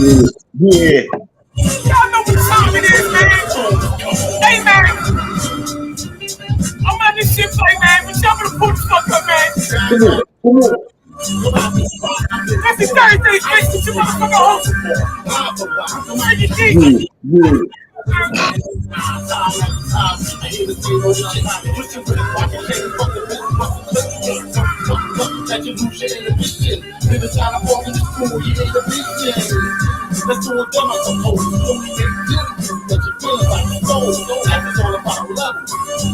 Yeah. Y'all know what time it is, man. Hey, man. I'm on this shit play, man. But y'all better pull the fuck up, man. Come on. Come on. That's the Thursday, bitch. Get your motherfucker home. Make it deep. Yeah. Let's do it dumb, I suppose. Don't make it but you feel like soul. Don't act it's all about level.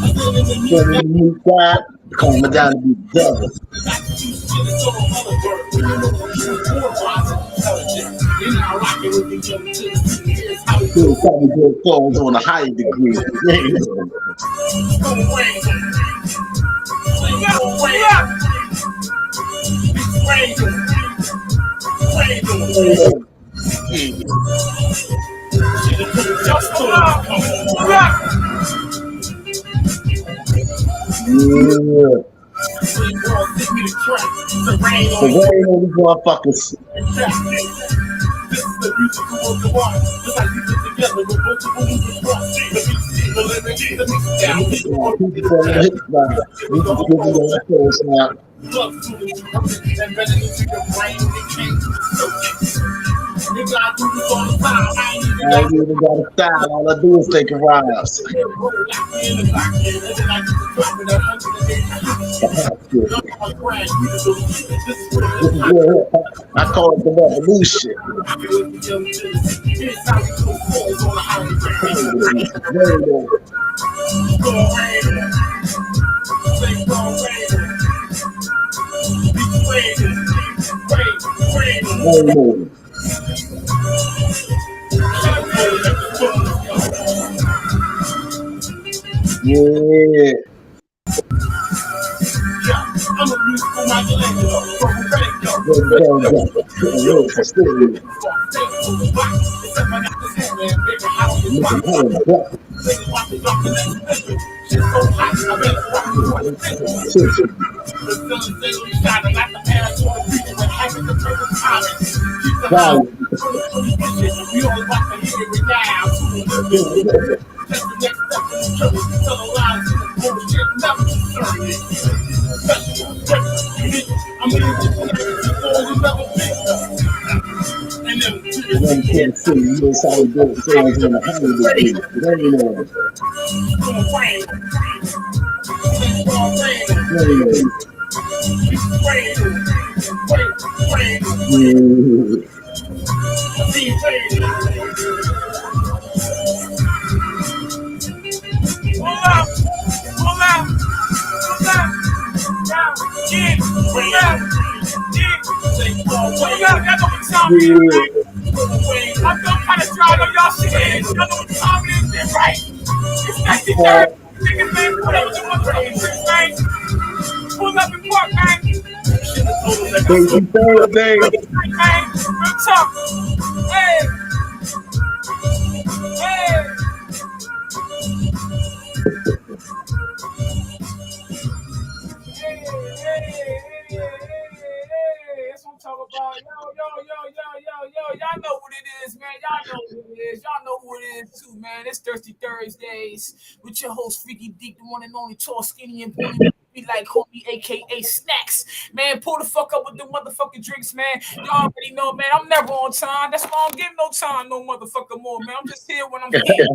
I feel in the So when you side, calm it down to be devil. Still probably good songs on a higher degree. Yeah. The rain on these motherfuckers. This is the musical of the one. Just like we get together with multiple moving parts. The beats, the lyrics, the mix down. People on the hit now. We just give you the first now. Love to the perfect and better into your brain. It can't so nigga, I do this all the time. I ain't even got a style. All I do is take a rhymes. This is real. I call it the revolution. Yeah. I'm a musical modulator from radio. I'm not kind of trying on y'all shit. Y'all know what time it is, right? It's 93rd. Niggas, man, pull up with your motherfucking tricks, man. Pull up and park, man. Thursday. Man, real talk. Hey. Hey. That's what I'm talking about. Yo. Y'all know what it is, man. Y'all know what it is. Y'all know who it is, too, man. It's Thirsty Thursdays with your host, Freaky Deep, the one and only tall, skinny, and bully. Be like homie, aka Snacks. Man, pull the fuck up with the motherfucking drinks, man. Y'all already know, man. I'm never on time. That's why I don't give no time, no motherfucker more, man. I'm just here when I'm here.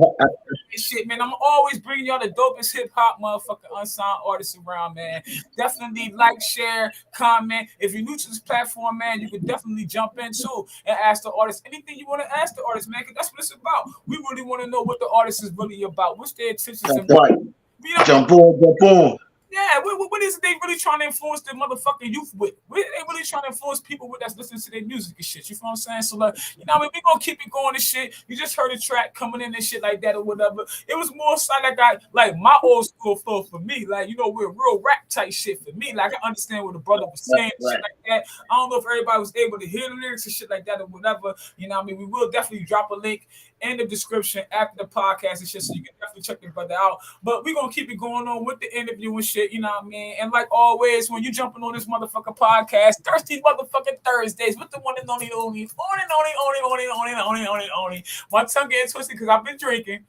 Shit, man. I'm always bringing y'all the dopest hip hop motherfucking unsigned artists around, man. Definitely like, share, comment. If you're new to this platform, man, you can definitely jump in too and ask the artist anything you want to ask the artist, man, because that's what it's about. We really want to know what the artist is really about. What's their intentions? Right. Jump on. Yeah, what is it they really trying to influence the motherfucking youth with? What they really trying to influence people with that's listening to their music and shit? You feel what I'm saying? So, like, you know what I mean? We gonna keep it going and shit. You just heard a track coming in and shit like that or whatever. It was more so like my old school flow for me. Like, you know, we're real rap type shit for me. Like, I understand what the brother was saying, right. Shit like that. I don't know if everybody was able to hear the lyrics and shit like that or whatever. You know what I mean? We will definitely drop a link in the description after the podcast and shit, so you can definitely check the brother out. But we're gonna keep it going on with the interview and shit, you know what I mean? And like always, when you jumping on this motherfucking podcast, Thirsty motherfucking Thursdays with the one and only, my tongue getting twisted because I've been drinking.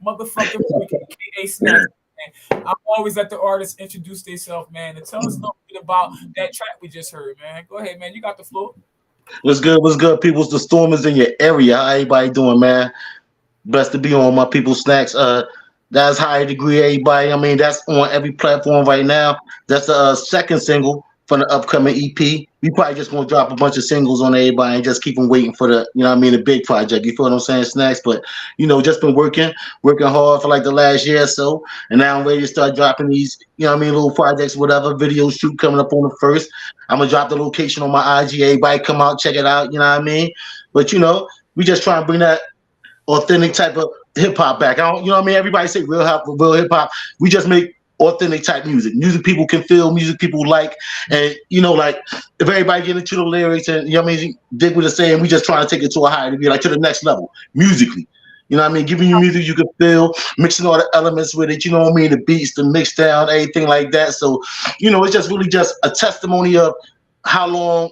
Motherfucking K.A. Snacks. Man. I always let the artists introduce themselves, man, and tell us a little bit about that track we just heard, man. Go ahead, man. You got the floor. What's good? What's good, people? The storm is in your area. How everybody doing, man? Blessed to be on my people snacks. That's Higher Degree, everybody. I mean, that's on every platform right now. That's the second single from the upcoming EP. We probably just gonna drop a bunch of singles on everybody and just keep them waiting for the, you know what I mean, the big project. You feel what I'm saying, snacks? But just been working hard for like the last year or so, and now I'm ready to start dropping these, you know what I mean, little projects, whatever. Video shoot coming up on the first. I'm gonna drop the location on my IG. Everybody come out, check it out. You know what I mean? But we just try and bring that authentic type of hip hop back. I don't, you know what I mean? Everybody say real hip hop. We just make authentic type music people can feel, music people like, and like if everybody get into the lyrics and you know what I mean, dig what it's saying, we just trying to take it to a higher degree, like to the next level musically. You know what I mean? Giving you music you can feel, mixing all the elements with it. You know what I mean? The beats, the mix down, everything like that. So, it's just really just a testimony of how long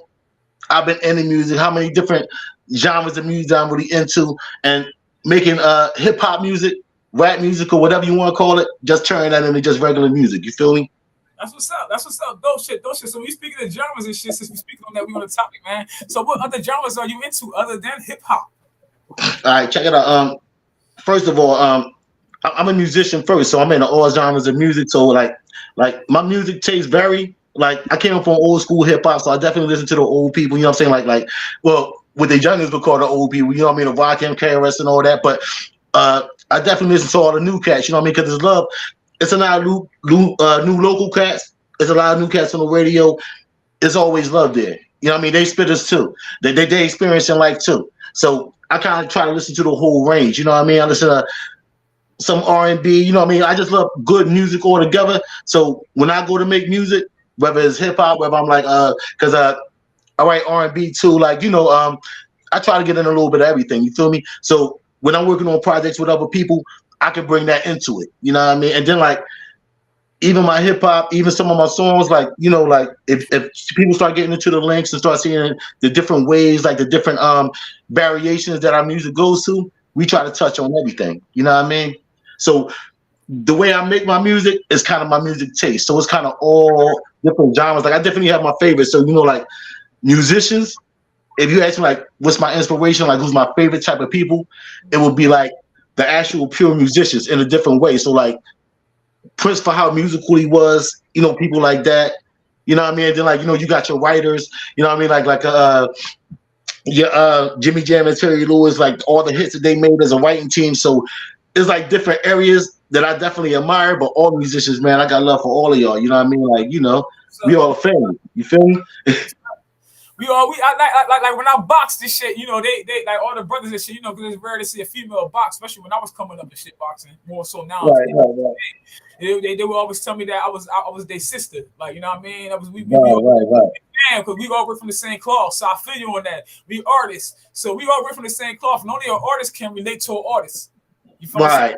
I've been into music, how many different genres of music I'm really into, and making hip hop music, rap music, or whatever you want to call it, just turn that into just regular music. You feel me? That's what's up. Dope shit. So we speaking of genres and shit, since we speaking on that, we on the topic, man. So what other genres are you into other than hip hop? All right, check it out. First of all, I'm a musician first, so I'm into all genres of music. So like my music tastes vary. Like I came from old school hip hop, so I definitely listen to the old people. You know what I'm saying? Like well, what the youngins would call the old people. You know what I mean? The Rock KRS and all that. But I definitely listen to all the new cats. You know what I mean? Because it's love. It's a lot of new local cats. There's a lot of new cats on the radio. It's always love there. You know what I mean? They spitters too. They experiencing life too. So I kind of try to listen to the whole range. You know what I mean? I listen to some R&B. You know what I mean? I just love good music all together. So when I go to make music, whether it's hip hop, whether I'm like because I write R&B too. Like I try to get in a little bit of everything. You feel me? So when I'm working on projects with other people, I can bring that into it. You know what I mean? And then like even my hip hop, even some of my songs, like like if people start getting into the links and start seeing the different ways, like the different variations that our music goes to, we try to touch on everything. You know what I mean? So the way I make my music is kind of my music taste. So it's kind of all different genres. Like I definitely have my favorites. So like musicians, if you ask me like what's my inspiration, like who's my favorite type of people, it would be like the actual pure musicians in a different way. So like Prince for how musical he was, people like that. You know what I mean? And then like, you got your writers, you know what I mean? Like Jimmy Jam and Terry Lewis, like all the hits that they made as a writing team. So it's like different areas that I definitely admire, but all musicians, man, I got love for all of y'all. You know what I mean? Like, we all family. You feel me? I when I boxed this shit, they like all the brothers and shit, because it's rare to see a female box, especially when I was coming up in shit boxing, more so now. Right. They would always tell me that I was their sister, like you know what I mean. We right. Because we all work from the same cloth, so I feel you on that. We artists, so we all work from the same cloth, and only an artist can relate to an artist. You feel right.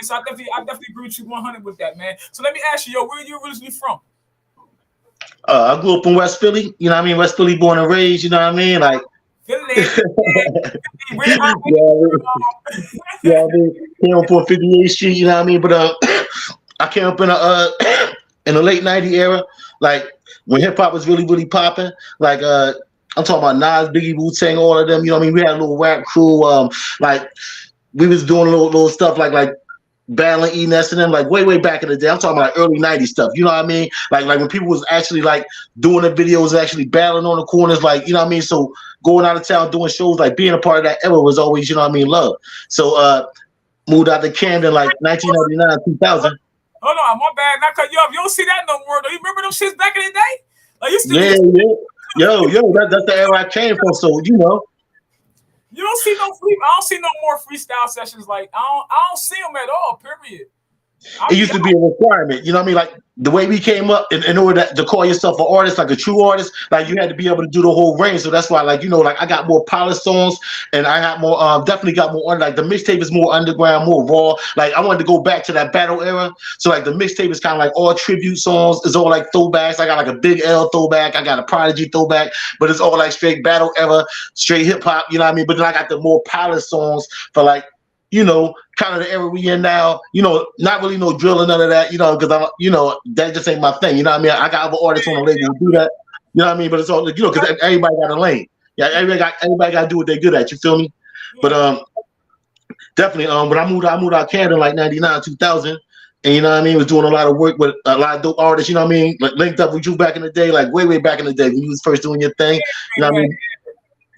So I definitely agree with you 100 with that, man. So let me ask you, where are you originally from? I grew up in West Philly. You know what I mean? West Philly, born and raised. You know what I mean? Like. Philly. I mean, came up on 58th Street. You know what I mean? But I came up in the late '90s era, like when hip hop was really, really popping. Like I'm talking about Nas, Biggie, Wu-Tang, all of them. You know what I mean? We had a little rap crew. Like we was doing little stuff like battling E-Ness and them, like way back in the day. I'm talking about early '90s stuff. You know what I mean? Like when people was actually like doing the videos, actually battling on the corners, like you know what I mean. So going out of town doing shows, like being a part of that era was always, you know what I mean, love. So moved out to Camden like 1999, 2000. Hold on, my bad. Not cut you off. You don't see that no more though. You remember them shits back in the day? Like you still that's the era I came from. So you don't see no I don't see no more freestyle sessions. Like I don't see them at all. Period. I'll It be used to be a requirement. You know what I mean? Like the way we came up, in order to call yourself an artist, like a true artist, like you had to be able to do the whole range. So that's why, like, you know, like I got more polished songs, and I got more, definitely got more like the mixtape is more underground, more raw. Like I wanted to go back to that battle era. So like the mixtape is kind of like all tribute songs. It's all like throwbacks. I got like a Big L throwback. I got a Prodigy throwback, but it's all like straight battle era, straight hip hop. You know what I mean? But then I got the more polished songs for like, you know, kind of the era we in now, you know, not really no drill or none of that, you know, because I'm, you know, that just ain't my thing. You know what I mean? I got other artists on the label who do that. You know what I mean? But it's all, you know, because everybody got a lane. Yeah, everybody got to do what they good at. You feel me? But definitely, when I moved out Canada in like '99, 2000. And you know what I mean? Was doing a lot of work with a lot of dope artists, you know what I mean? Like linked up with you back in the day, like way back in the day when you was first doing your thing. You know what I mean?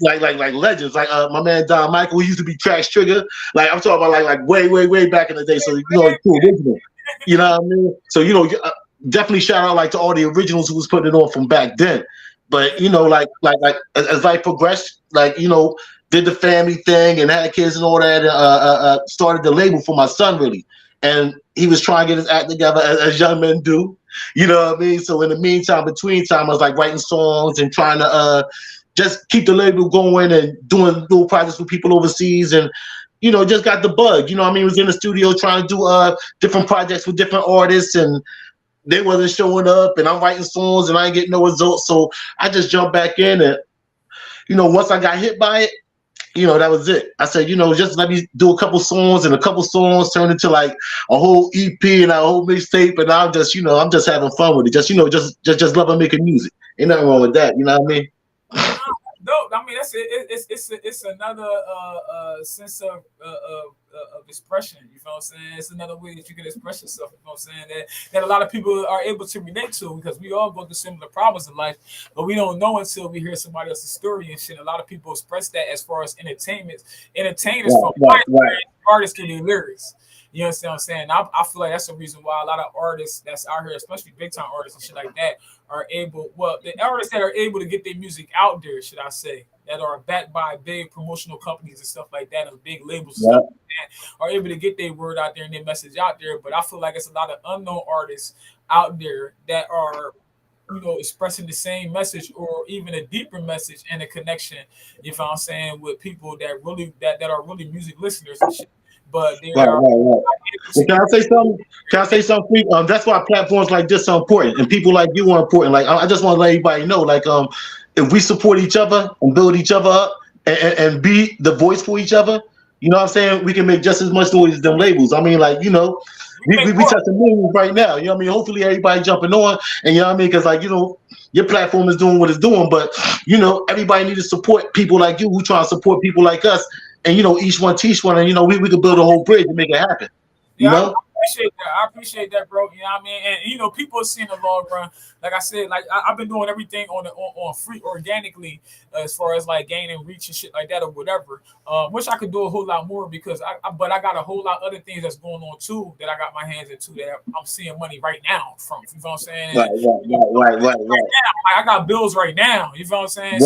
Like legends, like my man Don Michael, who used to be Trash Trigger. Like I'm talking about like way back in the day. So you know, it's cool original. You know what I mean? So you know, definitely shout out like to all the originals who was putting it on from back then. But you know, like as life progressed, like you know, did the family thing and had kids and all that. Started the label for my son really, and he was trying to get his act together as young men do. You know what I mean? So in the meantime, between time, I was like writing songs and trying to just keep the label going and doing little projects with people overseas and you know just got the bug. You know what I mean? Was in the studio trying to do different projects with different artists and they wasn't showing up and I'm writing songs and I ain't getting no results. So I just jumped back in and you know once I got hit by it, you know that was it. I said, you know, just let me do a couple songs and a couple songs turned into like a whole EP and a whole mixtape and I'm just, you know, I'm just having fun with it. Just, you know, just loving making music. Ain't nothing wrong with that, you know what I mean? dope. I mean, that's it. It's another sense of expression. You know what I'm saying? It's another way that you can express yourself. You know what I'm saying? That a lot of people are able to relate to because we all go through similar problems in life, but we don't know until we hear somebody else's story and shit. A lot of people express that as far as entertainers from artists through their lyrics. You understand what I'm saying? I feel like that's the reason why a lot of artists that's out here, especially big time artists and shit like that, are able. Well, the artists that are able to get their music out there, should I say, that are backed by big promotional companies and stuff like that, and big labels and stuff like that, are able to get their word out there and their message out there. But I feel like it's a lot of unknown artists out there that are, you know, expressing the same message or even a deeper message and a connection. You know what I'm saying, with people that really that are really music listeners and shit. But they are. Well, can I say something? Can I say something? That's why platforms like this are important, and people like you are important. Like I just want to let everybody know, like if we support each other and build each other up and be the voice for each other, you know what I'm saying? We can make just as much noise as them labels. I mean, like you know, we touching millions right now. You know what I mean? Hopefully everybody jumping on, and you know what I mean? Because like you know, your platform is doing what it's doing, but you know, everybody needs to support people like you who try to support people like us. And you know, each one teach one, and you know, we could build a whole bridge and make it happen. You know? I appreciate that, bro. You know what I mean? And you know, people are seeing the long run. Like I said, like I've been doing everything on free organically as far as like gaining reach and shit like that or whatever. Wish I could do a whole lot more because but I got a whole lot of other things that's going on too that I got my hands into that I'm seeing money right now from. You know what I'm saying? Right. Now, I got bills right now. You know what I'm saying?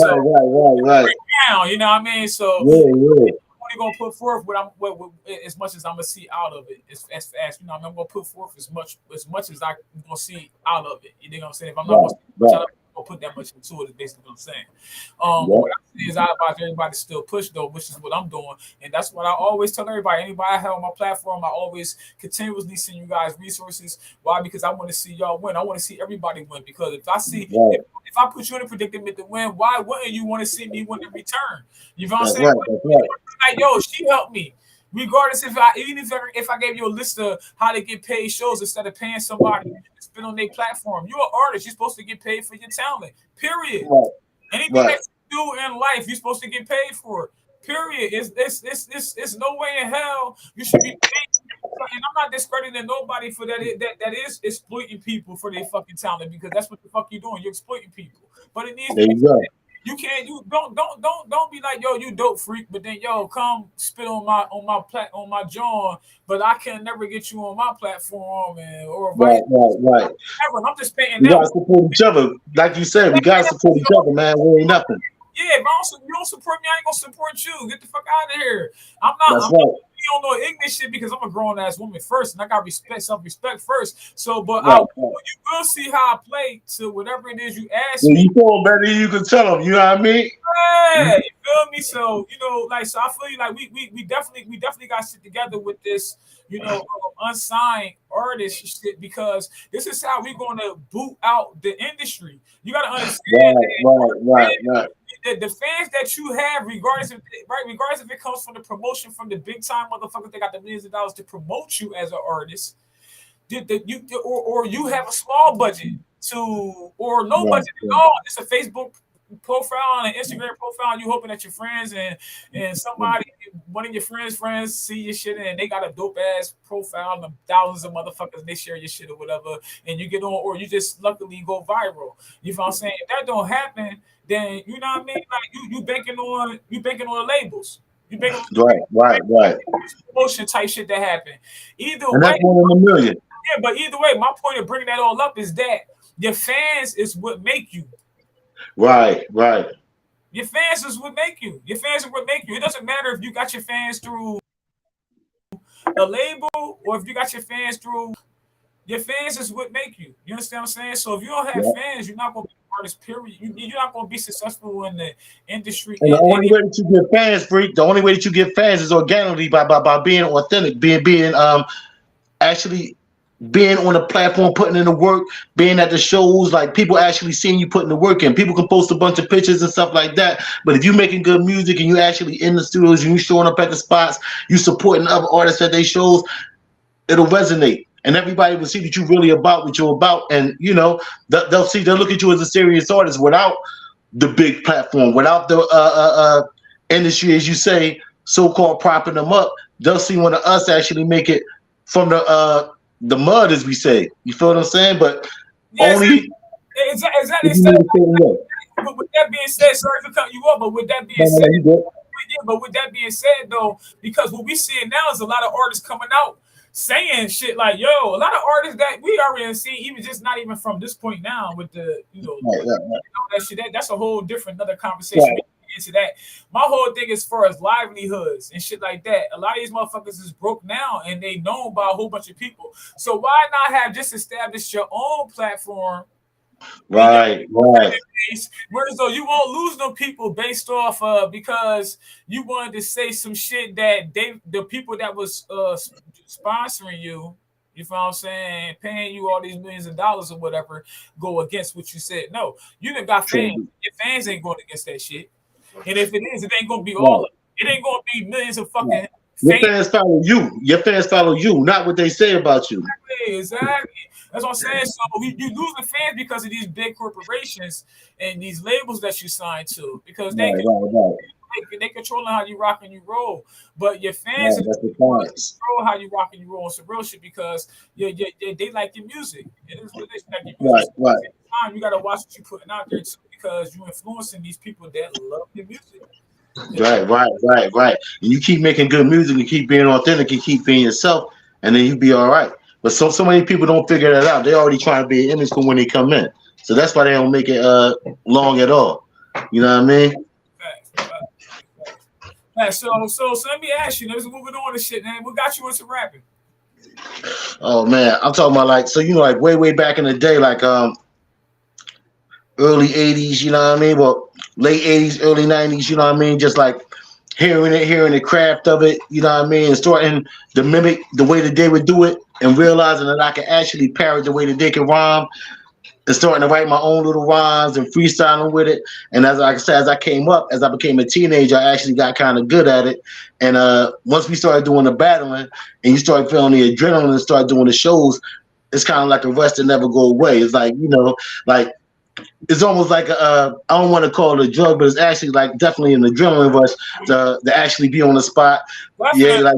Right. Now, you know what I mean? So yeah. I'm gonna put forth what as much as I'm gonna see out of it. As fast, you know, I'm gonna put forth as much as I'm gonna see out of it. You know what I'm saying? If I'm not gonna put that much into it, is basically what I'm saying. What I say is I advise everybody to still push though, which is what I'm doing, and that's what I always tell everybody. Anybody I have on my platform, I always continuously send you guys resources. Why? Because I want to see y'all win. I want to see everybody win. Because if I see if I put you in a predicament to win, why wouldn't you want to see me win in return? You know what I'm saying? Like, yo, she helped me. Regardless if I gave you a list of how to get paid shows instead of paying somebody to spit on their platform. You're an artist. You're supposed to get paid for your talent. Period. Anything that you do in life, you're supposed to get paid for. Period. It's no way in hell you should be paid. And I'm not discrediting nobody for that. That is exploiting people for their fucking talent because that's what the fuck you're doing. You're exploiting people. But it needs to be. You can't. You don't be like, yo, you dope freak, but then yo, come spit on my John, but I can never get you on my platform or right. I'm just paying. We gotta support each other, like you said. We gotta support each other, man. We ain't nothing. Yeah, if you don't support me, I ain't gonna support you. Get the fuck out of here. I'm not. on no ignorant shit because I'm a grown ass woman first, and I got self-respect first. So, but Right, you will see how I play to whatever it is you ask when me. you feel better, you can tell them. You know what I mean? Yeah, you feel me? So like, so I feel you like we definitely got to sit together with this, unsigned artist shit because this is how we're gonna boot out the industry. You gotta understand Right, right, right. the fans that you have, regardless if it comes from the promotion from the big time motherfuckers that got the millions of dollars to promote you as an artist, or you have a small budget to or no Right, budget at all. It's a Facebook profile and an Instagram profile, and you hoping that your friends and somebody, one of your friends see your shit and they got a dope ass profile and thousands of motherfuckers and they share your shit or whatever, and you get on or you just luckily go viral. You know what I'm saying? If that don't happen, then you know what I mean? Like you banking on the labels. You banking right. promotion type shit that happen. Either And way, that's one in a million. yeah, but either way, my point of bringing that all up is that your fans is what make you. Right, right. Your fans is what make you. Your fans is what make you. It doesn't matter if you got your fans through a label or if you got your fans through your fans is what make you. You understand what I'm saying? So if you don't have Yeah. fans, you're not gonna be an artist, period. You're not gonna be successful in the industry. And the only way that you get fans, freak, the only way that you get fans is organically by being authentic, being actually being on the platform, putting in the work, being at the shows, like people actually seeing you putting the work in. People can post a bunch of pictures and stuff like that, but if you're making good music and you actually in the studios and you showing up at the spots, you supporting other artists at their shows, it'll resonate. And everybody will see that you're really about what you're about, and they'll look at you as a serious artist without the big platform, without the industry, as you say, so-called propping them up. They'll see one of us actually make it from the mud, as we say. You feel what I'm saying? But yes, only exactly. if you make it the same way. But with that being said, sorry for cutting you up, but with that being No, said, you good. yeah, but with that being said, though, because what we seeing now is a lot of artists coming out saying shit like, "Yo," a lot of artists that we already seen, even just not even from this point now with the, Right. that shit. That's a whole different another conversation. Right. We can get into that. My whole thing is for as livelihoods and shit like that. A lot of these motherfuckers is broke now and they known by a whole bunch of people. So why not have just established your own platform? Right. Whereas though you won't lose no people based off because you wanted to say some shit that the people that was sponsoring you, you know what I'm saying, paying you all these millions of dollars or whatever, go against what you said. No, you done got fans. Your fans ain't going against that shit. And if it is, it ain't gonna be all of it. It ain't gonna be millions of fucking Your fans follow you. Your fans follow you, not what they say about you. Exactly. That's what I'm saying. So you lose the fans because of these big corporations and these labels that you sign to because they controlling how you rock and you roll. But your fans control how you rock and you roll on some real shit because they like your music. It is what they like your music. Right. At the same time, you gotta watch what you're putting out there too because you're influencing these people that love your music. Right. And you keep making good music, you keep being authentic, you keep being yourself, and then you be all right. But so many people don't figure that out. They already trying to be an image for when they come in. So that's why they don't make it long at all. You know what I mean? So let me ask you, let's moving on to shit, man. What got you into rapping? Oh man, I'm talking about like way back in the day, like early 80s, you know what I mean? Well, late 80s, early 90s, you know what I mean? Just like hearing the craft of it, you know what I mean? And starting to mimic the way that they would do it and realizing that I could actually parrot the way that they could rhyme and starting to write my own little rhymes and freestyling with it. And as I said, as I became a teenager, I actually got kind of good at it. And once we started doing the battling and you start feeling the adrenaline and start doing the shows, it's kind of like a rush that never go away. It's like, like it's almost like I don't want to call it a drug, but it's actually like definitely an adrenaline rush to actually be on the spot. Yeah, like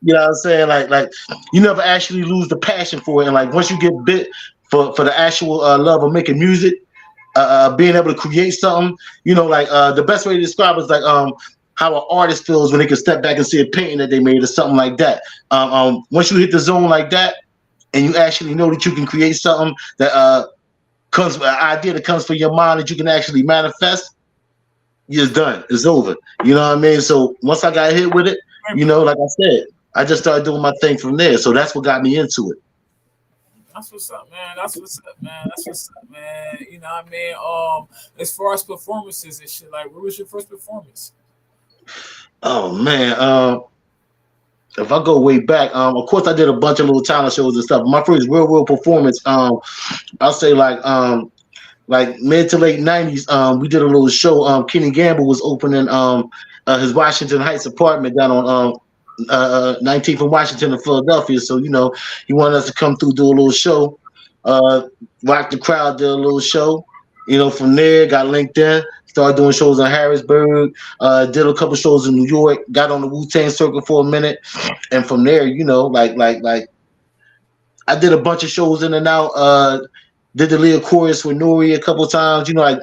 you know what I'm saying? Like you never actually lose the passion for it. And like once you get bit for the actual love of making music, being able to create something, like the best way to describe it is like how an artist feels when they can step back and see a painting that they made or something like that. Once you hit the zone like that and you actually know that you can create something that comes an idea that comes from your mind that you can actually manifest, it's done. It's over. You know what I mean? So once I got hit with it, you know, like I said, I just started doing my thing from there. So that's what got me into it. That's what's up, man. That's what's up, man. That's what's up, man. You know what I mean? As far as performances and shit, like, where was your first performance? Oh man, if I go way back, of course I did a bunch of little talent shows and stuff. My first real performance, I'll say like mid to late '90s. We did a little show. Kenny Gamble was opening his Washington Heights apartment down on 19th and Washington in Philadelphia. So you know, he wanted us to come through, do a little show, uh, rock the crowd, did a little show. You know, from there, got linked in, started doing shows in Harrisburg, did a couple shows in New York, got on the Wu-Tang circuit for a minute, and from there, you know, like I did a bunch of shows in and out. Did the Leah chorus with Nori a couple times, you know, like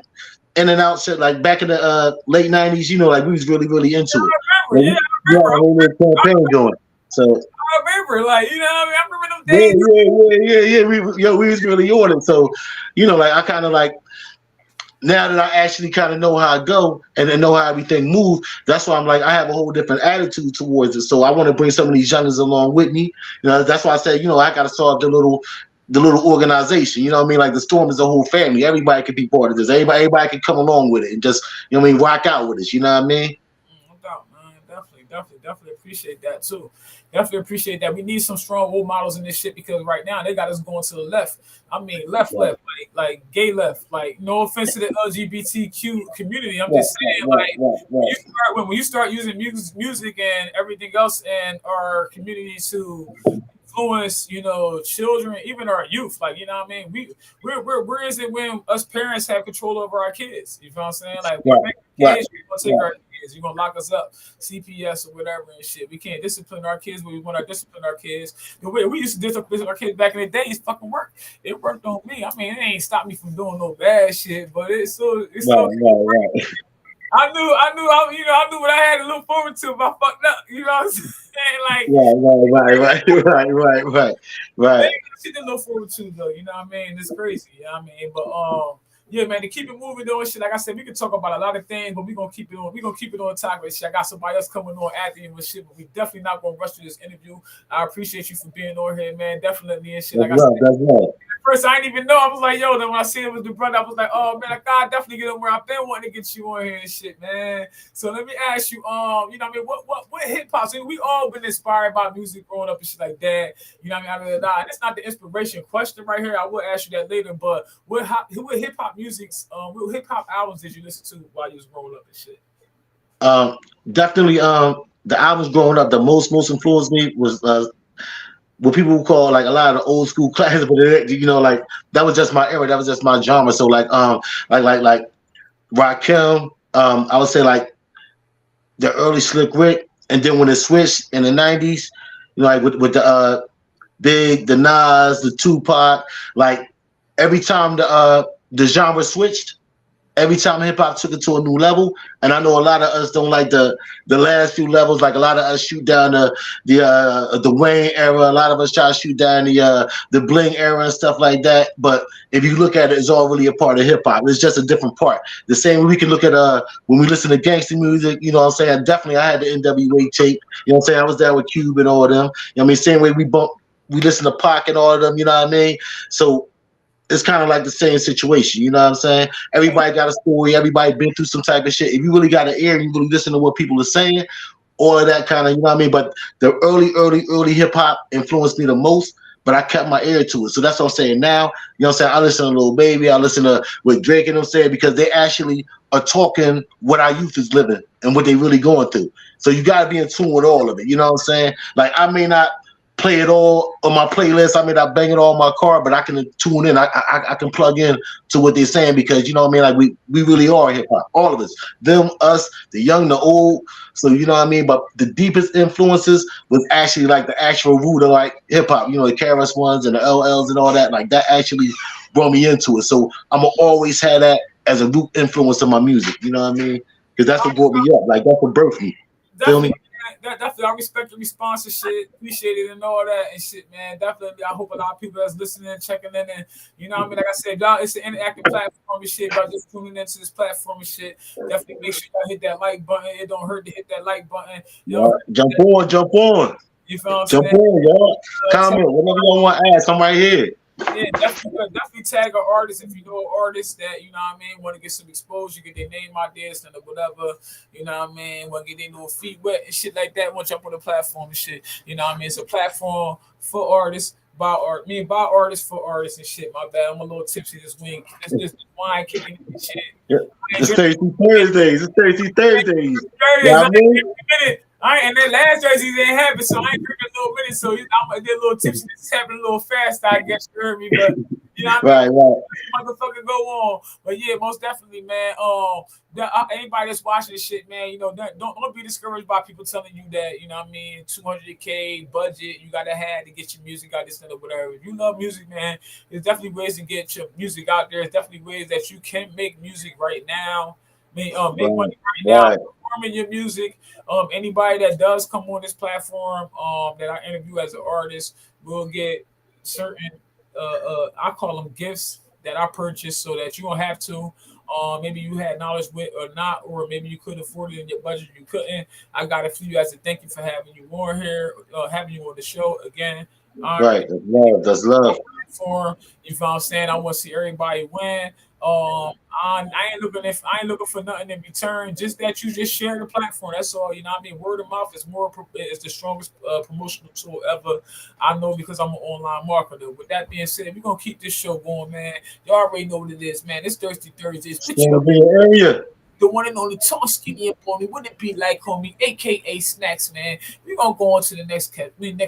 in and out shit. Like back in the late '90s, you know, like we was really into it. I Like, remember, yeah, we I had remember. a whole little campaign going. So I remember, like, you know what I mean? I remember them yeah, days. we was really on it. So, you know, like I kind of like now that I actually kind of know how I go and then know how everything moves, that's why I'm like I have a whole different attitude towards it. So I want to bring some of these youngers along with me. You know, that's why I said, you know, I got to start the little organization. You know what I mean? Like the Storm is a whole family. Everybody can be part of this. Everybody can come along with it and just, you know what I mean, rock out with us. You know what I mean? No doubt, man. Definitely appreciate that too. Definitely appreciate that. We need some strong role models in this shit because right now they got us going to the left. I mean, left, Right, like gay left. Like, no offense to the LGBTQ community. I'm right, just saying, right, like, right, right. when you start using music and everything else in our community to influence, you know, children, even our youth. Like, you know what I mean? Where is it when us parents have control over our kids? You know what I'm saying? Like, we're Right, making right, kids, you're gonna take right. our kids, you're gonna lock us up, CPS or whatever and shit. We can't discipline our kids when we want to discipline our kids. The way we used to discipline our kids back in the day is fucking work. It worked on me. I mean, it ain't stopped me from doing no bad shit, but it's Right, so right, right. I knew what I had to look forward to if I fucked up. You know what I'm saying? Like, Right, right, right, right, right, right, they right. ain't got shit to look forward to though. You know what I mean? It's crazy. You know what I mean? But yeah, man, to keep it moving though and shit. Like I said, we can talk about a lot of things, but we gonna keep it on. We gonna keep it on topic and shit. I got somebody else coming on after you and shit, but we definitely not gonna rush through this interview. I appreciate you for being on here, man. Definitely and shit. That's Like I said, right, that's right. first I didn't even know. I was like, yo. Then when I seen it was the brother, I was like, oh man, I gotta definitely get him where I've been wanting to get you on here and shit, man. So let me ask you, you know what I mean? What hip hop? So we all been inspired by music growing up and shit like that. You know what I mean? And it's not the inspiration question right here. I will ask you that later. But what hip hop music's what hip hop albums did you listen to while you was growing up and shit? Um, Definitely. The albums growing up, the most influenced me was what people would call like a lot of the old school classics, but you know, like that was just my era, that was just my genre. So like Rakim, I would say like the early Slick Rick, and then when it switched in the '90s, you know, like with the Big, the Nas, the Tupac, like every time the genre switched, every time hip hop took it to a new level, and I know a lot of us don't like the last few levels. Like a lot of us shoot down the Wayne era. A lot of us try to shoot down the Bling era and stuff like that. But if you look at it, it's all really a part of hip hop. It's just a different part. The same way we can look at when we listen to gangster music. You know what I'm saying? Definitely, I had the NWA tape. You know what I'm saying? I was there with Cube and all of them. You know what I mean? Same way we listen to Pac and all of them. You know what I mean? So it's kind of like the same situation, you know what I'm saying? Everybody got a story, everybody been through some type of shit. If you really got an ear and you really listen to what people are saying, all of that kind of, you know what I mean? But the early hip hop influenced me the most, but I kept my ear to it. So that's what I'm saying now. You know what I'm saying? I listen to Lil Baby, I listen to what Drake and them saying because they actually are talking what our youth is living and what they really going through. So you got to be in tune with all of it, you know what I'm saying? Like I may not play it all on my playlist. I mean, I bang it all in my car, but I can tune in. I can plug in to what they're saying because you know what I mean. Like we really are hip hop, all of us, them, us, the young, the old. So you know what I mean. But the deepest influences was actually like the actual root of like hip hop. You know, the KRS Ones and the LLs and all that. Like that actually brought me into it. So I'm gonna always have that as a root influence of my music. You know what I mean? Because that's what brought me up. Like that's what birthed me. Feel Definitely. me? Definitely, I respect the response and shit. Appreciate it and all that and shit, man. Definitely, I hope a lot of people that's listening, checking in, and you know what I mean. Like I said, y'all, it's an interactive platform and shit. Y'all just tuning into this platform and shit. Definitely make sure y'all hit that like button. It don't hurt to hit that like button. It don't Yeah. hurt to Jump hit that, on, jump on. you feel what I'm Jump saying? on, y'all. Tag, Comment, whatever y'all want to ask. I'm right here. yeah, definitely tag an artist if you know an artist that you know what I mean want to get some exposure, get their name out there, and whatever. You know what I mean, want to get their little feet wet and shit like that. Want to jump on the platform and shit. You know what I mean? It's a platform for artists. By art, by artists for artists and shit. My bad, I'm a little tipsy this week. This wine kicking and shit. Yeah. I ain't It's drinking Thursday Thursdays. It's Thursday Thursdays. You Thursdays. know what I mean? And then last Thursdays ain't happen, so I ain't drinking a little minute. So I'm get a little tipsy. This is happening a little fast. I guess you heard me, but you know what I mean. Right. Motherfucker, go on. But yeah, most definitely, man. Anybody that's watching this shit, man, you know, don't be discouraged by people telling you that, you know what I mean, 200K budget you gotta have to get your music out this and whatever. If you love music, man, there's definitely ways to get your music out there. There's definitely ways that you can make music right now. Make money right now Right. performing your music. Anybody that does come on this platform, that I interview as an artist will get certain I call them gifts that I purchased so that you don't have to. Maybe you had knowledge with or not, or maybe you couldn't afford it in your budget. You couldn't. I got it for you as a thank you for having you on here, having you on the show again. Right. That's love. That's love. For you know what I'm saying? I want to see everybody win. I ain't looking for nothing in return. Just that you just share the platform. That's all. You know what I mean? Word of mouth is is the strongest promotional tool ever. I know because I'm an online marketer. With that being said, we're gonna keep this show going, man. You already know what it is, man. It's Thirsty Thursdays. Put In you the Bay Area. the one and only tall skinny up on me. Wouldn't it be like homie, aka Snacks, man? We're gonna go on to the next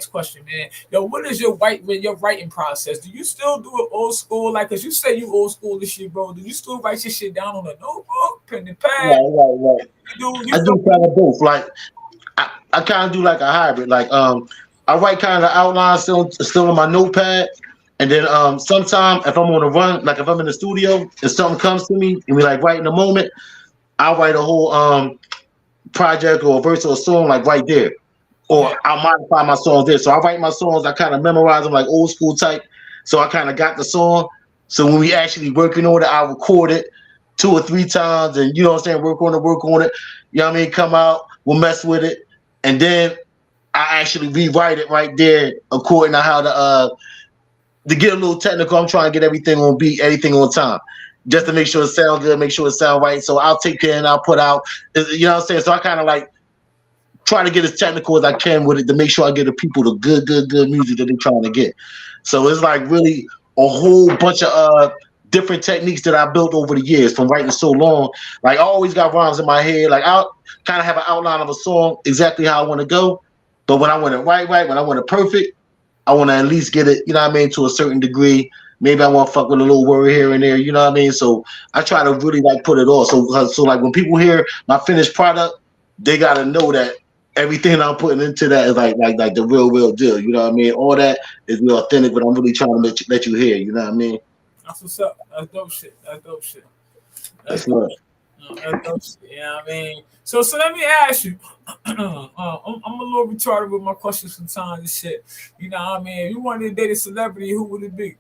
question, man. Yo, what is your writing process? Do you still do it old school? Like, cause you say you old school this shit, bro. Do you still write your shit down on a notebook, pen and pad? Right. I do kind of both. Like I kind of do like a hybrid. Like I write kind of outline still on my notepad. And then sometimes if I'm on a run, like if I'm in the studio and something comes to me and we like right in the moment, I'll write a whole project or a verse or a song like right there. Or I'll modify my songs there. So I write my songs, I kind of memorize them like old school type. So I kind of got the song. So when we actually working on it, I record it 2 or 3 times and you know what I'm saying, work on it. You know what I mean? Come out, we'll mess with it. And then I actually rewrite it right there according to how to get a little technical. I'm trying to get everything on beat, everything on time. Just to make sure it sound good, make sure it sound right. So I'll take care and I'll put out, you know what I'm saying? So I kind of like try to get as technical as I can with it to make sure I get the people the good music that they're trying to get. So it's like really a whole bunch of different techniques that I built over the years from writing so long. Like I always got rhymes in my head. Like I'll kind of have an outline of a song, exactly how I want to go. But when I want it right, when I want it perfect, I want to at least get it, you know what I mean, to a certain degree. Maybe I want to fuck with a little word here and there, you know what I mean? So I try to really like put it all. So like when people hear my finished product, they gotta know that everything I'm putting into that is like the real deal. You know what I mean? All that is real authentic, but I'm really trying to let you hear. You know what I mean? That's what's up. That's dope shit. That's dope shit. That's what. That's dope shit. You know what I mean? So let me ask you. I'm a little retarded with my questions sometimes and shit. You know what I mean? If you wanted to date a celebrity, who would it be?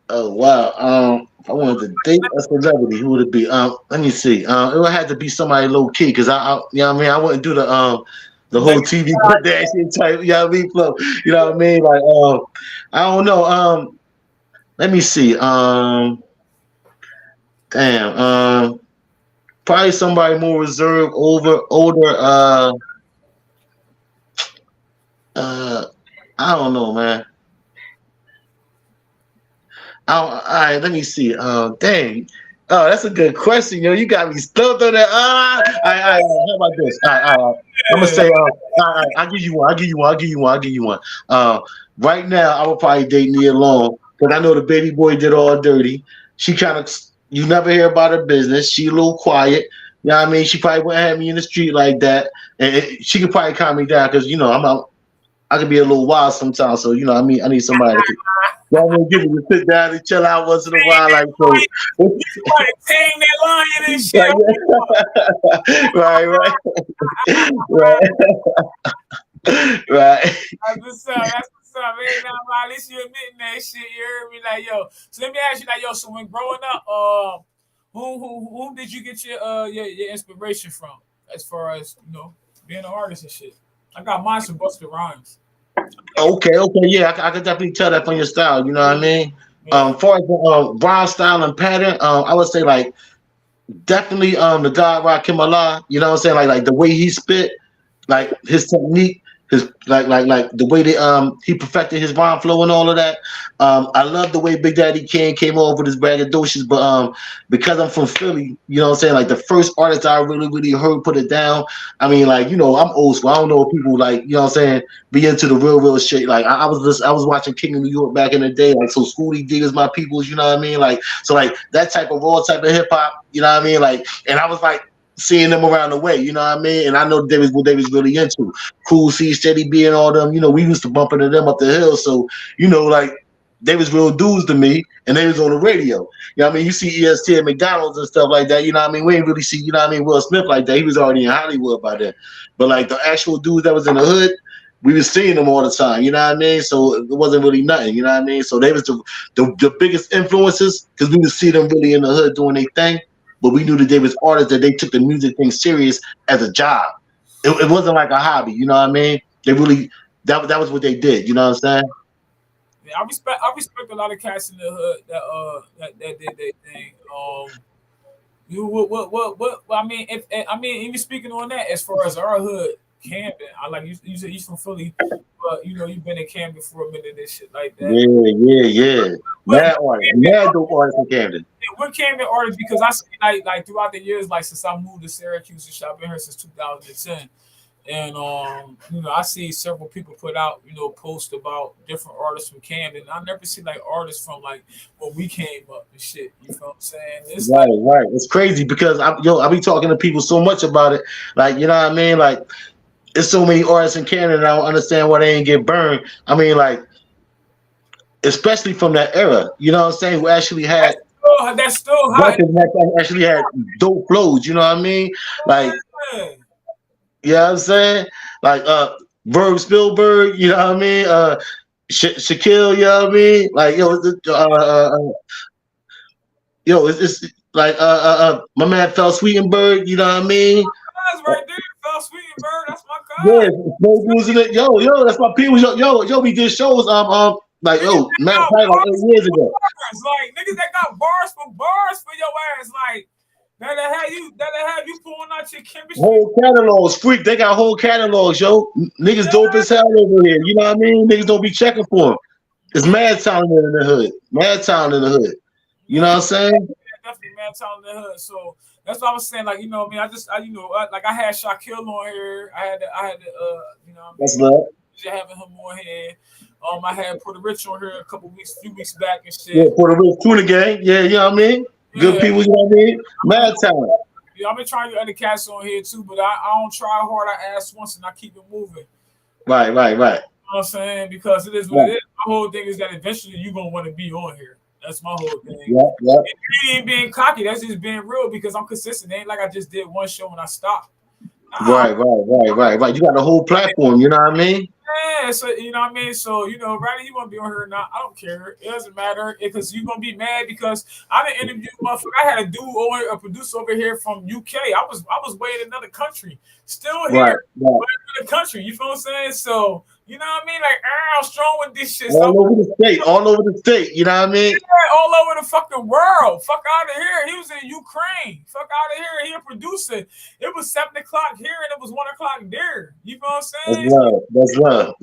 Oh wow. If I wanted to date a celebrity, who would it be? Let me see. It would have to be somebody low key because I you know what I mean. I wouldn't do the whole TV Kardashian type. You know what I mean? Flow. You know what I mean? Like I don't know. Let me see. Damn. Probably somebody more reserved, older. I don't know, man. All right, let me see. Dang. Oh, that's a good question, yo. You got me stumped on that. All right. How about this? All right. I'm gonna say, all right. I'll give you one. Right now, I would probably date Nia Long because I know the baby boy did all dirty. She kind of, you never hear about her business. She a little quiet. You know what I mean? She probably wouldn't have me in the street like that, and she could probably calm me down because you know I could be a little wild sometimes. So you know, I need somebody that could. Y'all gonna give me to sit down and chill out once in a while, like so. You tame that lion and shit. Right. right. Right. That's what's up. That's what's up. Hey, now, at least you admitting that shit. You heard me, like, yo. So let me ask you, like, yo. So when growing up, who did you get your inspiration from, as far as being an artist and shit? I got mine from Busta Rhymes. Okay, yeah, I could definitely tell that from your style. You know what I mean? Yeah. Far as the brown style and pattern, I would say like definitely the God Rakim Allah. You know what I'm saying? Like the way he spit, like his technique, his like the way that he perfected his rhyme flow and all of that. I love the way Big Daddy Kane came off with his braggadocious, but because I'm from Philly, you know what I'm saying? Like the first artist I really heard put it down. I mean, like, I'm old school. I don't know if people like, you know what I'm saying, be into the real shit. Like I was watching King of New York back in the day, like so Schoolie D is my peoples, you know what I mean? Like so like that type of raw type of hip hop, you know what I mean? Like and I was like seeing them around the way, you know what I mean? And I know they was what they was really into. Cool C, Steady B and all them, we used to bump into them up the hill. So, like they was real dudes to me and they was on the radio. You know what I mean? You see EST at McDonald's and stuff like that, you know what I mean? We ain't really see, Will Smith like that. He was already in Hollywood by then. But like the actual dudes that was in the hood, we was seeing them all the time, you know what I mean? So it wasn't really nothing, you know what I mean? So they was the biggest influences because we would see them really in the hood doing their thing. But we knew that they was artists that they took the music thing serious as a job. It wasn't like a hobby, you know what I mean? They really that was what they did, you know what I'm saying? Yeah, I respect a lot of cats in the hood that did their thing. You what? I mean, even speaking on that, as far as our hood, Camden. I like you said you from Philly, but you've been in Camden for a minute and shit like that. Yeah. What Mad artist, Camden mad dope artist in Camden. what Camden artists? Because I see like throughout the years, like since I moved to Syracuse and shit, I've been here since 2010. And I see several people put out, posts about different artists from Camden. I never see like artists from like when we came up and shit. You know what I'm saying? It's like Right. It's crazy because I be talking to people so much about it. Like, you know what I mean? Like, there's so many artists in Canada. I don't understand why they ain't get burned. I mean, like, especially from that era. You know what I'm saying? Who actually had that's still hot. records that actually had dope flows. You know what I mean? Like, you know what I'm saying? Like, Verb Spielberg. You know what I mean? Shaquille. You know what I mean? Like, it's like my man Fel Sweetenberg. You know what I mean? That's right there, Fel Sweetenberg. That's my Yeah, guy. no dudes in it. Yo, that's my people. Yo, we did shows. Like Niggas that Matt got like bars 8 years ago. for bars. Like niggas that got bars for your ass. Like that'll have you pulling out your chemistry. Whole catalogs, freak. They got whole catalogs, yo. Niggas dope as hell over here. You know what I mean? Niggas don't be checking for them. It's mad talent in the hood. Mad talent in the hood. You know what I'm saying? Definitely man talent in the hood. So that's what I was saying. Like, what I mean, I had Shaquille on here. I had to That's love. having him on here. I had Puerto Rich on here few weeks back and shit. Yeah, Puerto Rico Tuna Gang. Yeah, you know what I mean? Good Yeah. people, you know what I mean? Mad talent. Yeah, I've been trying to get other cats on here too, but I don't try hard. I ask once and I keep it moving. Right. You know what I'm saying? Because it is what it is. My whole thing is that eventually you're gonna want to be on here. That's my whole thing. Yeah. It ain't being cocky. That's just being real because I'm consistent. It ain't like I just did one show and I stopped. Right. You got the whole platform, you know what I mean? Yeah, so you know what I mean. So rather you want to be on here or not, I don't care. It doesn't matter because you're gonna be mad because I didn't interview motherfucker. I had a dude over a producer over here from UK. I was way in another country, still here, Right. way in another country. You feel what I'm saying? So you know what I mean? Like I'm strong with this shit. All over the state, you know what I mean? Yeah, all over the fucking world. Fuck out of here. He was in Ukraine. Fuck out of here. He a producer. It was 7 o'clock here and it was 1 o'clock there. You know what I'm saying? That's love.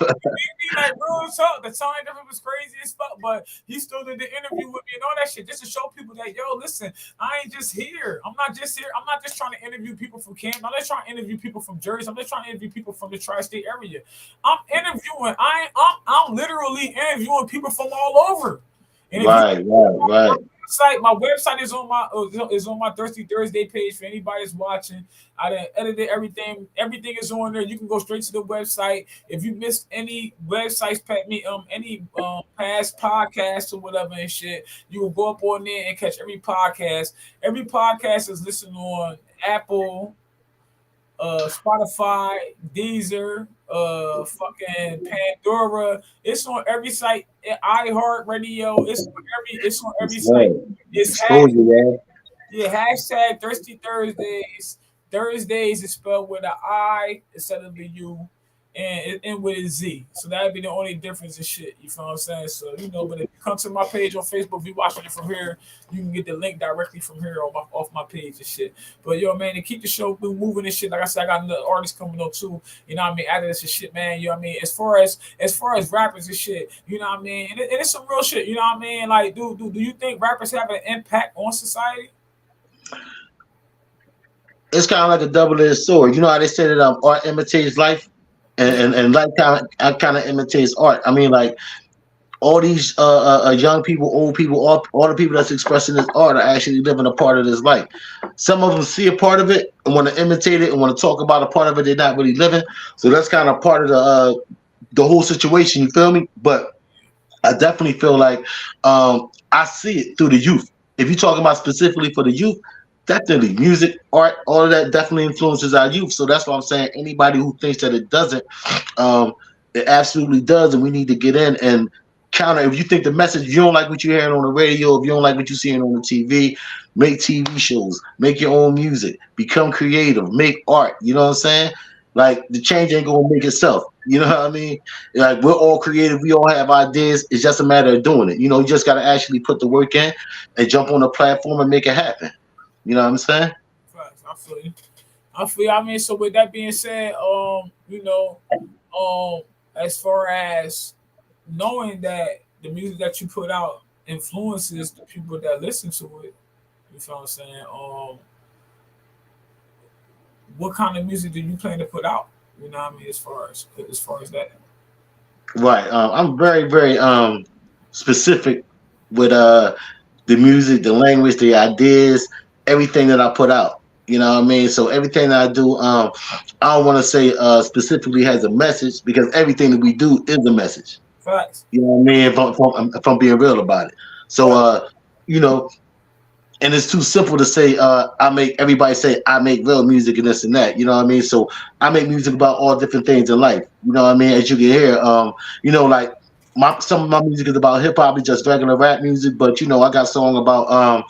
Like real talk. The time difference was crazy as fuck, but he still did the interview with me and all that shit just to show people that listen, I ain't just here. I'm not just here. I'm not just trying to interview people from Camden. I'm not trying to interview people from Jersey. I'm just trying to interview people from the tri-state area. I'm interviewing. I'm literally interviewing people from all over. And Right. My website is on my Thirsty Thursday page for anybody that's watching. I done edited everything. Everything is on there. You can go straight to the website. If you missed any websites, any past podcasts or whatever and shit, you will go up on there and catch every podcast. Every podcast is listed on Apple, Spotify, Deezer, fucking Pandora. It's on every site. iHeartRadio. It's on every site. Right. It's Exposure, yeah. yeah, hashtag Thirsty Thursdays. Thursdays is spelled with an I instead of the U, and with a Z. So that'd be the only difference in shit. You feel what I'm saying? So but if you come to my page on Facebook, if you watching it from here, you can get the link directly from here off my page and shit. But man, to keep the show moving and shit, like I said, I got another artist coming on too. You know what I mean? After this and shit, man. You know what I mean? As far as rappers and shit, you know what I mean? And it's some real shit. You know what I mean? Like, do you think rappers have an impact on society? It's kind of like a double-edged sword. You know how they say that art imitates life, Yeah, and life kind of imitates art. I mean, like all these young people, old people, all the people that's expressing this art are actually living a part of this life. Some of them see a part of it and want to imitate it and want to talk about a part of it they're not really living. So that's kind of part of the whole situation. You feel me? But I definitely feel like I see it through the youth. If you're talking about specifically for the youth, definitely music, art, all of that definitely influences our youth. So that's why I'm saying anybody who thinks that it doesn't, um, it absolutely does, and we need to get in and counter. If you think the message, you don't like what you're hearing on the radio, if you don't like what you're seeing on the TV, make TV shows, make your own music, become creative, make art. You know what I'm saying? Like the change ain't gonna make itself. You know what I mean? Like we're all creative, we all have ideas. It's just a matter of doing it. You just gotta actually put the work in and jump on the platform and make it happen. You know what I'm saying? facts. I feel you. I feel you. I mean, so with that being said, as far as knowing that the music that you put out influences the people that listen to it, you feel what I'm saying? What kind of music do you plan to put out? You know what I mean, as far as that. Right. I'm very, very specific with the music, the language, the ideas, everything that I put out. You know what I mean? So everything that I do, I don't want to say specifically has a message because everything that we do is a message. Facts. You know what I mean? If I'm being real about it. So Facts. you know, and it's too simple to say I make everybody say I make real music and this and that. You know what I mean? So I make music about all different things in life. You know what I mean? As you can hear, like some of my music is about hip hop, just regular rap music. But I got a song about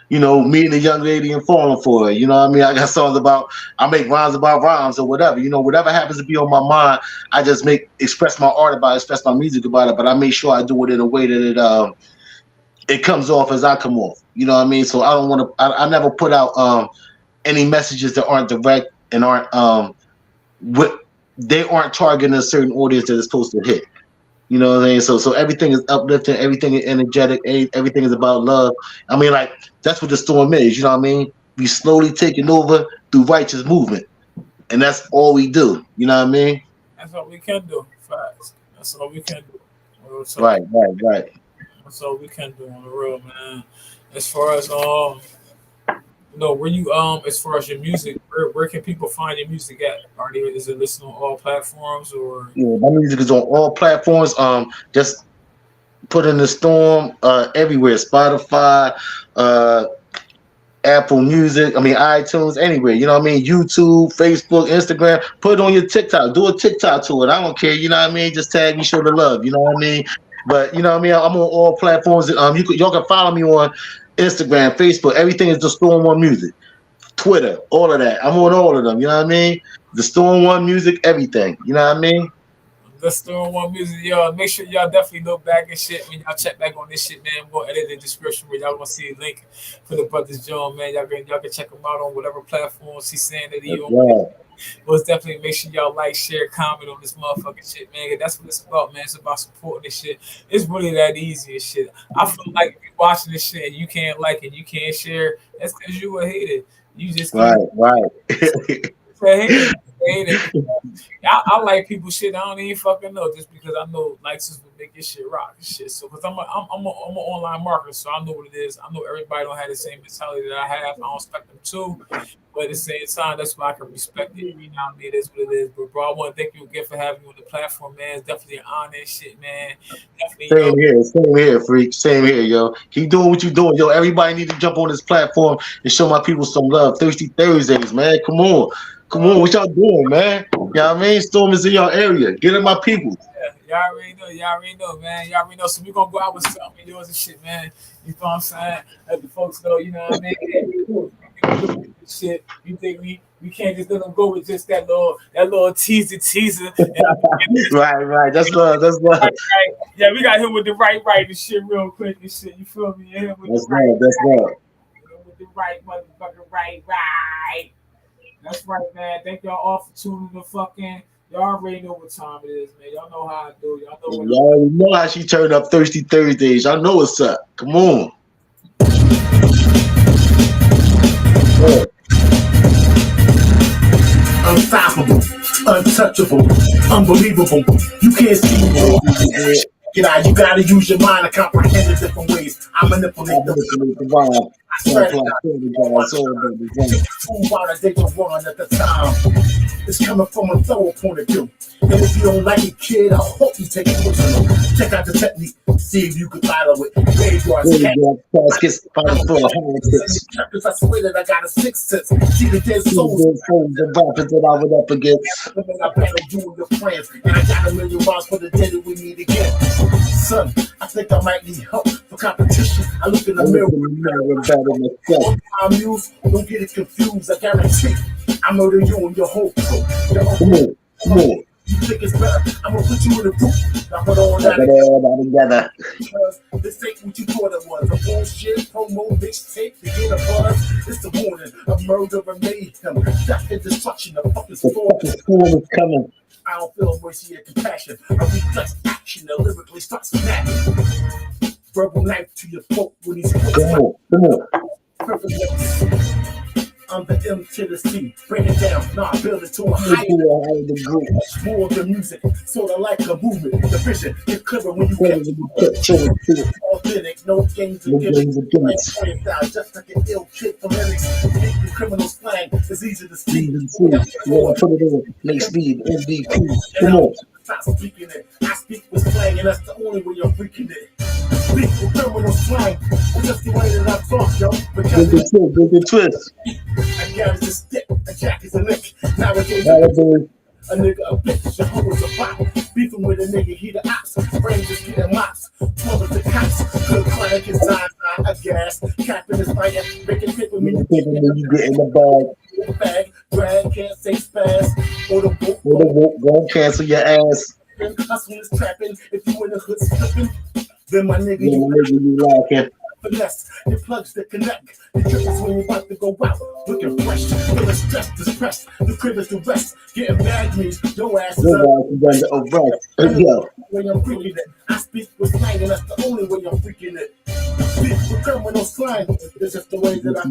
meeting a young lady and falling for her. You know what I mean? I got songs about I make rhymes about rhymes or whatever. Whatever happens to be on my mind, I just express my art about it, express my music about it. But I make sure I do it in a way that it comes off as I come off. You know what I mean? So I don't want to. I never put out any messages that aren't direct and aren't what they aren't targeting a certain audience that it's supposed to hit. You know what I mean? So everything is uplifting, everything is energetic, everything is about love. I mean, like that's what the storm is. You know what I mean? We slowly taking over through righteous movement, and that's all we do. You know what I mean? That's all we can do. Facts. That's all we can do. Real talk. Right, right, right. That's all we can do on the road, man. As far as where you as far as your music, where can people find your music at? Is it listed on all platforms or? Yeah, my music is on all platforms. Just put in the storm everywhere. Spotify, Apple Music, iTunes, anywhere. You know what I mean? YouTube, Facebook, Instagram. Put it on your TikTok. Do a TikTok to it. I don't care. You know what I mean? Just tag me, show the love. You know what I mean? But you know what I mean? I'm on all platforms. Y'all can follow me on Instagram, Facebook. Everything is the Storm One Music. Twitter, all of that. I'm on all of them. You know what I mean? The Storm One Music, everything. You know what I mean? Let's do one music, y'all. Make sure y'all definitely look back and shit. When y'all check back on this shit, man, we'll edit the description where y'all gonna see a link for the brothers John, man. Y'all can check him out on whatever platforms he's saying that he on. Yeah. Let's definitely make sure y'all like, share, comment on this motherfucking shit, man. 'Cause that's what it's about, man. It's about supporting this shit. It's really that easy and shit. I feel like if you're watching this shit and you can't like it, you can't share, that's because you a hater. You just Right, right. hater. I like people shit. I don't even fucking know just because I know likes is what make your shit rock and shit. So because I'm an online marketer, so I know what it is. I know everybody don't have the same mentality that I have. I don't expect them to, but at the same time, that's why I can respect it. You know what I mean? It is what it is. But bro, I want to thank you again for having me on the platform, man. It's definitely an honor and shit, man. Definitely, Same here, freak. Same here, yo. Keep doing what you're doing, yo. Everybody need to jump on this platform and show my people some love. Thirsty Thursdays, man. Come on. Come on, what y'all doing, man? You know what I mean? Storm is in your area. Get in my people. Yeah, y'all already know. Y'all already know, man. Y'all already know. So we gonna go out with something yours and shit, man. You know what I'm saying? Let the folks know. You know what I mean? We gonna do this shit. You think we can't just let them go with just that little teaser. Right. That's love. That's love. Right. Yeah, we got him with the right and shit real quick and shit. You feel me? Yeah, him with the That's love. That's love. with the right motherfucking right. That's right, man. Thank y'all all for tuning in. Fucking, y'all already know what time it is, man. Y'all know how I do. Y'all know what. Y'all know how she turned up Thirsty Thursdays. Y'all know what's up. Come on. Yeah. Unstoppable, untouchable, unbelievable. You can't see me. Get out, you gotta use your mind to comprehend the different ways. I manipulate the Wow. I fool out a day to run at the time. It's coming from a thorough point of view. And if you don't like it, kid, I hope you take it personal. Check out the technique, see if you can follow it. Graveyards, caskets, final floor, checkers, I swear that I got a sixth sense. See the dead souls. the rappers that I was up against. I battle you and your friends, and I got a million miles for the dead that we need again. Son, I think I might need help for competition. I look in the mirror. I muse, don't get it confused. I guarantee I murder you and your whole crew. Come on. You think it's better? I'm gonna put you in the group. Now put all that together. Because this ain't what you thought it was. A bullshit promo mixtape to get a buzz. It's the warning of murder and mayhem. Death and destruction. The fucking storm is coming. I don't feel mercy and compassion. I reflex action that lyrically starts snapping. Verbal knife to your throat when he's come on. Perfect. I'm the M to the C. Break it down, nah, build it to a higher degree. More of the music, sorta like a movement. The vision, get clearer when you get authentic. No games against. Just like an ill kid from lyrics. Making criminal slang is easy to see. Yeah, put it in. Make speed, MVP. Come on. Stop speaking it. I speak with slang, and that's the only way you're freaking it. Speak with criminal slang. It's just the way that I talk, yo. Because the twist. I got a stick, a jack is a lick. Nowadays, a nigga a bitch, your hoe is a bop. Beefing with a nigga, he the ops. Brain just getting mops. 12 of the cops. Good client is time, a gas. Capping his fire, making paper when you get in the bag. Drag, can't say spaz. Or the boat, gon' cancel your ass. Hustling is trapping. If you in the hood slipping, then my nigga, you like it. Finesse, your plugs that connect. The triggers when you about to go out. Looking fresh, feeling stressed, distressed. The crib is the rest. Getting bad means your ass is up. When I'm freaking it, I speak with slang, and that's the only way I'm freaking it. Speak with criminal slang. That's just the way that I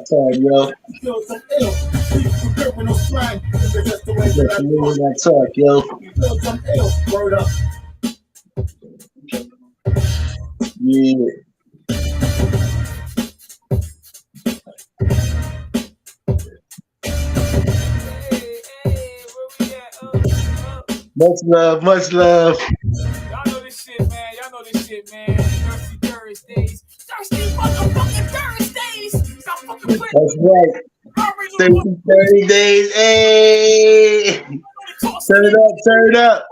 talk. Yo. Feel some ill. Speak with criminal slang. That's just the way that I talk, yo. Feel some ill. Word up. Yeah. Much love. Y'all know this shit, man. Thirsty Thursdays. Thirsty motherfucking Thursdays. Stop fucking playing. That's right. Thirsty Thursdays. Hey. Turn it up.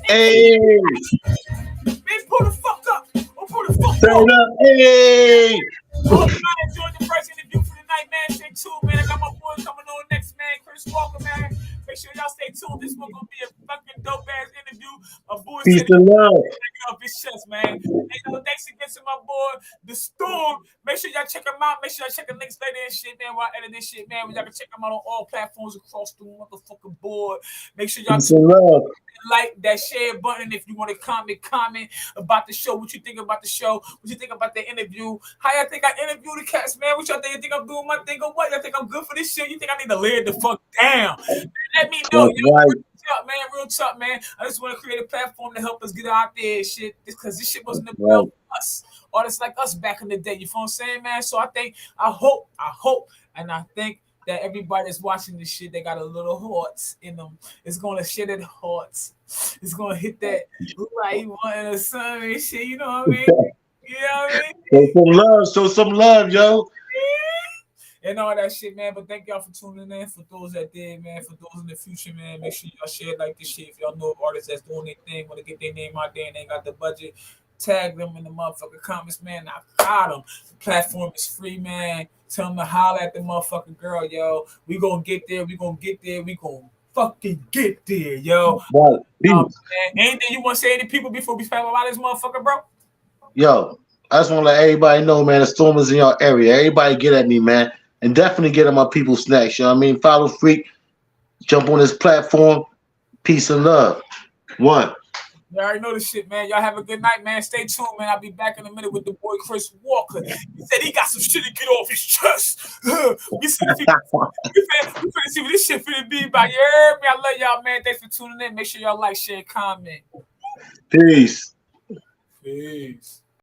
Hey. Man, pull the fuck up. Turn it up. Hey. I hope you enjoyed the first interview for the night, man. Stay tuned, man. I got my boy coming on next, man. Chris Walker, man. Make sure y'all stay tuned. This one gonna be a fucking dope ass interview. My boy Peace and love. Off his chest, man. Thanks again to my boy, The Storm. Make sure y'all check him out. Make sure y'all check the links later and shit, man. While I edit this shit, man. Y'all can check him out on all platforms across the motherfucking board. Make sure y'all like that share button if you want to comment about the show. What you think about the show? What you think about the interview? How y'all think I interview the cats, man? What y'all think? You think I'm doing my thing or what? Y'all think I'm good for this shit? You think I need to lay it the fuck down? Let me know. Real talk, man. I just want to create a platform to help us get out there and shit. Because this shit wasn't about us. Artists like us back in the day. You feel what I'm saying, man? So I hope, and I think that everybody that's watching this shit, they got a little hearts in them. It's gonna share that hearts. It's gonna hit that like one or something and shit. You know what I mean? You know what I mean? Show some love, yo. and all that shit, man. But thank y'all for tuning in. For those that did, man. For those in the future, man, make sure y'all share like this shit. If y'all know artists that's doing their thing, want to get their name out there and they ain't got the budget, tag them in the motherfucking comments, man. I got them. The platform is free, man. Tell them to holler at the motherfucking girl, yo. We gonna get there. We gonna get there. We gonna fucking get there, yo. Right. Man, anything you want to say to people before we speak about this motherfucker, bro? Yo, I just want to let everybody know, man, the storm is in your area. Everybody get at me, man. And definitely get at my people snacks. You know what I mean? Follow Freak. Jump on this platform. Peace and love. One. You already know this shit, man. Y'all have a good night, man. Stay tuned, man. I'll be back in a minute with the boy Chris Walker. He said he got some shit to get off his chest. we finna see what this shit finna be about. You heard me? I love y'all, man. Thanks for tuning in. Make sure y'all like, share, comment. Peace. Peace.